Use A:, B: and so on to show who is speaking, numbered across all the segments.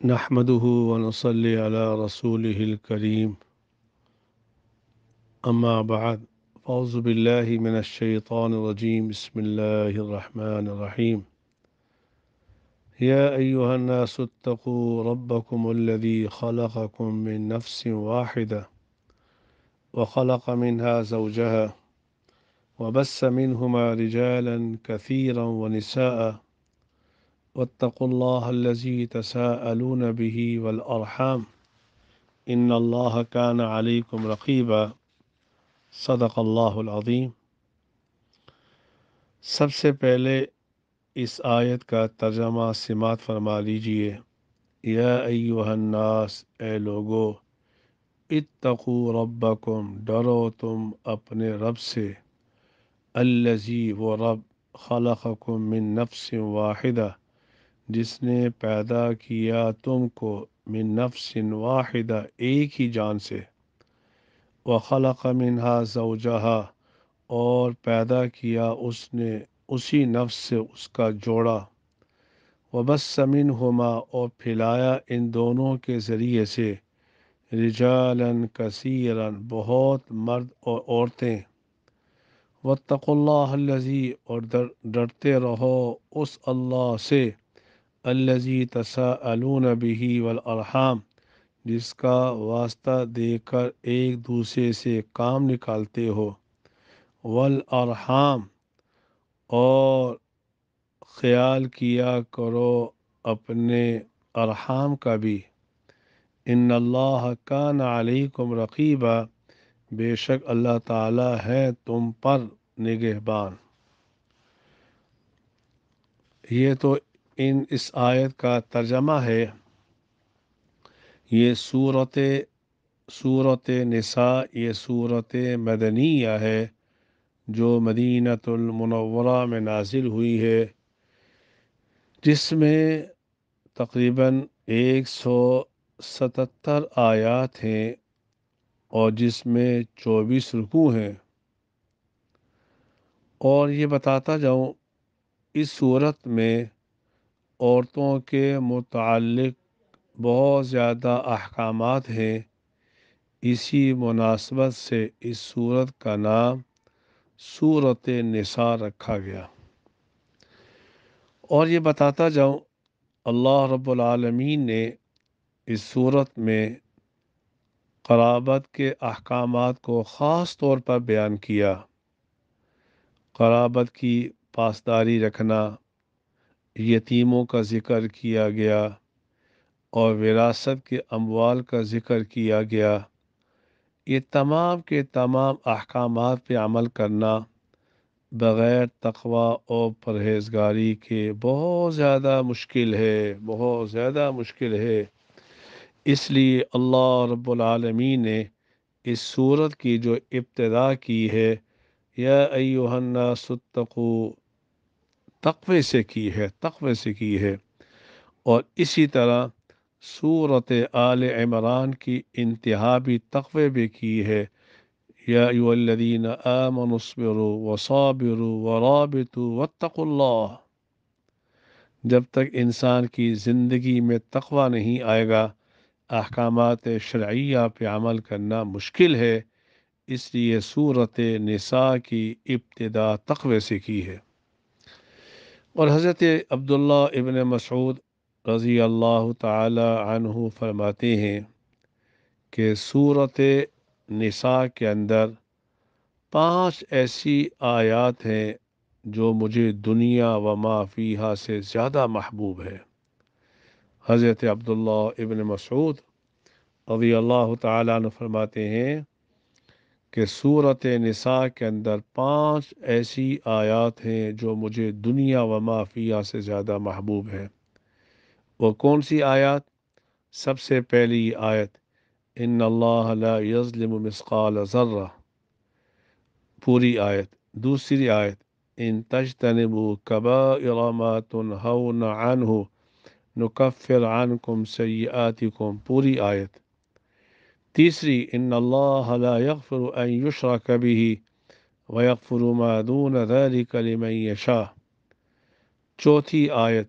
A: نحمده ونصلي على رسوله الكريم أما بعد فأعوذ بالله من الشيطان الرجيم بسم الله الرحمن الرحيم يا أيها الناس اتقوا ربكم الذي خلقكم من نفس واحدة وخلق منها زوجها وبث منهما رجالا كثيرا ونساء واتقوا الله الذي تساءلون به والأرحام إن الله كان عليكم رقيبا صدق اللہ العظیم۔ سب سے پہلے اس آیت کا ترجمہ سماعت فرما لیجئے۔ یا ایہا الناس، اے لوگو، اتقوا ربکم، ڈرو تم اپنے رب سے، الذی، وہ رب، خلقکم من نفس واحدہ، جس نے پیدا کیا تم کو، من نفس واحدہ، ایک ہی جان سے، وخلق منہا زوجہا، اور پیدا کیا اس نے اسی نفس سے اس کا جوڑا، وبث منہما، اور پھیلایا ان دونوں کے ذریعے سے، رجالاً کثیراً، بہت مرد اور عورتیں، واتقوا اللہ الذی، اور ڈرتے رہو اس اللہ سے، الذی تساءلون بہ والارحام، جس کا واسطہ دے کر ایک دوسرے سے کام نکالتے ہو، والارحام، اور خیال کیا کرو اپنے ارحام کا بھی، ان اللہ کان علیکم رقیبا، بے شک اللہ تعالی ہے تم پر نگہبان۔ یہ تو اس آیت کا ترجمہ ہے۔ یہ سورت نساء، یہ سورت مدنیہ ہے جو مدینۃ المنورہ میں نازل ہوئی ہے، جس میں تقریباً 177 آیات ہیں اور جس میں 24 رکوع ہیں۔ اور یہ بتاتا جاؤں، اس صورت میں عورتوں کے متعلق بہت زیادہ احکامات ہیں۔ اسی مناسبت سے اس صورت کا نام سورت نساء رکھا گیا۔ اور یہ بتاتا جاؤں، اللہ رب العالمین نے اس صورت میں قرابت کے احکامات کو خاص طور پر بیان کیا۔ قرابت کی پاسداری رکھنا، یتیموں کا ذکر کیا گیا، اور وراثت کے اموال کا ذکر کیا گیا۔ یہ تمام کے تمام احکامات پہ عمل کرنا بغیر تقوی اور پرہیزگاری کے بہت زیادہ مشکل ہے، بہت زیادہ مشکل ہے۔ اس لیے اللہ رب العالمین نے اس سورت کی جو ابتدا کی ہے، یا ایہا الناس اتقوا، تقوی سے کی ہے، تقوی سے کی ہے۔ اور اسی طرح سورت آل عمران کی انتہا بھی تقوی بھی کی ہے، یا ایھا الذین آمنوا اصبروا وصابروا ورابطوا واتقوا اللہ۔ جب تک انسان کی زندگی میں تقوی نہیں آئے گا، احکامات شرعیہ پہ عمل کرنا مشکل ہے۔ اس لیے سورت نساء کی ابتدا تقوی سے کی ہے۔ اور حضرت عبداللہ ابن مسعود رضی اللہ تعالی عنہ فرماتے ہیں کہ سورت نساء کے اندر 5 ایسی آیات ہیں جو مجھے دنیا و ما فیہا سے زیادہ محبوب ہے۔ حضرت عبداللہ ابن مسعود رضی اللہ تعالیٰ عنہ فرماتے ہیں کہ سورت نساء کے اندر 5 ایسی آیات ہیں جو مجھے دنیا و ما فیہا سے زیادہ محبوب ہے۔ وہ کون سی آیات؟ سب سے پہلی آیت، ان اللہ لا یظلم مثقال ذرہ، پوری آیت۔ دوسری آیت، ان تجتنبوا کبائر ما تنہون عنہ نکفر عنکم سیئاتکم، پوری آیت۔ تیسری، ان اللہ لا یغفر ان یشرک بہ ویغفر ما دون ذلک لمن یشاء۔ چوتھی آیت،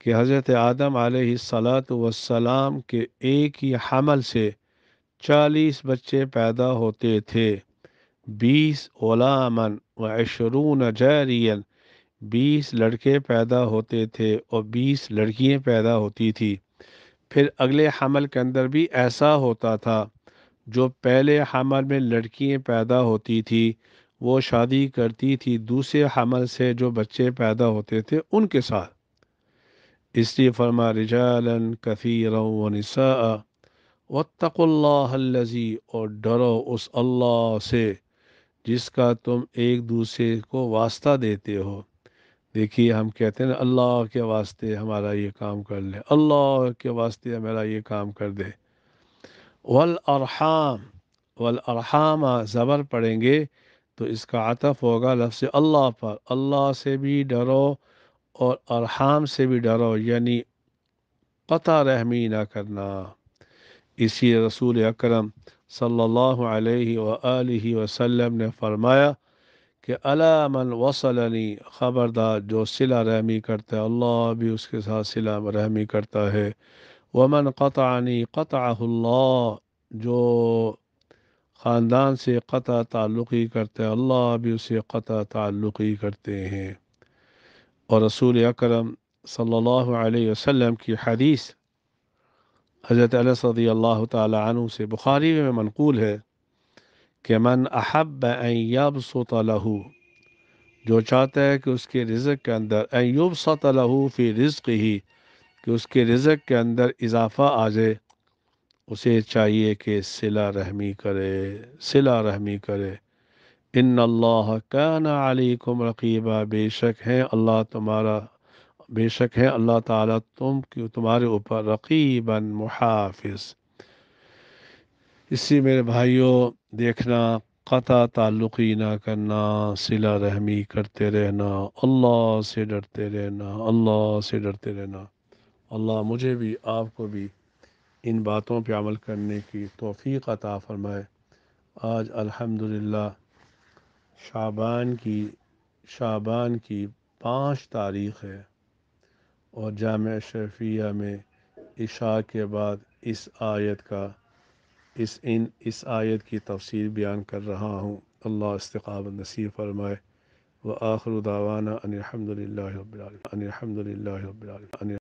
A: کہ حضرت آدم علیہ السلام کے ایک ہی حمل سے 40 بچے پیدا ہوتے تھے، 20 غلامن و 20 جارین، 20 لڑکے پیدا ہوتے تھے اور 20 لڑکیاں پیدا ہوتی تھی۔ پھر اگلے حمل کے اندر بھی ایسا ہوتا تھا، جو پہلے حمل میں لڑکیاں پیدا ہوتی تھی وہ شادی کرتی تھی دوسرے حمل سے جو بچے پیدا ہوتے تھے ان کے ساتھ، اس لیے فرما رجالا کثیرا ونساء واتقوا اللہ الذی، اور ڈرو اس اللہ سے جس کا تم ایک دوسرے کو واسطہ دیتے ہو۔ دیکھیے ہم کہتے ہیں نا اللہ کے واسطے ہمارا یہ کام کر لے، اللہ کے واسطے ہمارا یہ کام کر دے۔ والارحام، والارحام زبر پڑھیں گے تو اس کا عطف ہوگا لفظ اللہ پر، اللہ سے بھی ڈرو اور ارحام سے بھی ڈرو، یعنی قطع رحمی نہ کرنا۔ اسی رسول اکرم صلی اللہ علیہ وآلہ وسلم نے فرمایا کہ الا من وصلنی، خبردار جو صلہ رحمی کرتا ہے اللہ بھی اس کے ساتھ صلہ رحمی کرتا ہے، ومن قطعنی قطعہ اللہ، جو خاندان سے قطع تعلقی کرتے ہیں اللہ بھی اسے قطع تعلقی کرتے ہیں۔ اور رسول اکرم صلی اللہ علیہ وسلم کی حدیث حضرت انس رضی اللہ تعالی عنہ سے بخاری میں منقول ہے کہ من احب ان یبسط لہ، جو چاہتا ہے کہ اس کے رزق کے اندر ان یبسط لہ فی رزقہ، کہ اس کے رزق کے اندر اضافہ آ جائے، اسے چاہیے کہ صلہ رحمی کرے، صلہ رحمی کرے۔ ان اللہ کان علیکم رقیبا، بے شک ہے اللہ تعالیٰ تمہارے اوپر رقیبا محافظ۔ اسی میرے بھائیوں دیکھنا، قطع تعلقی نہ کرنا، صلہ رحمی کرتے رہنا، اللہ سے ڈرتے رہنا، اللہ سے ڈرتے رہنا۔ اللہ مجھے بھی آپ کو بھی ان باتوں پہ عمل کرنے کی توفیق عطا فرمائے۔ آج الحمدللہ شعبان کی 5 تاریخ ہے، اور جامع اشرفیہ میں عشاء کے بعد اس آیت کی تفسیر بیان کر رہا ہوں۔ اللہ استقامت نصیب فرمائے۔ وآخر دعوانا ان الحمد للہ رب العالمین،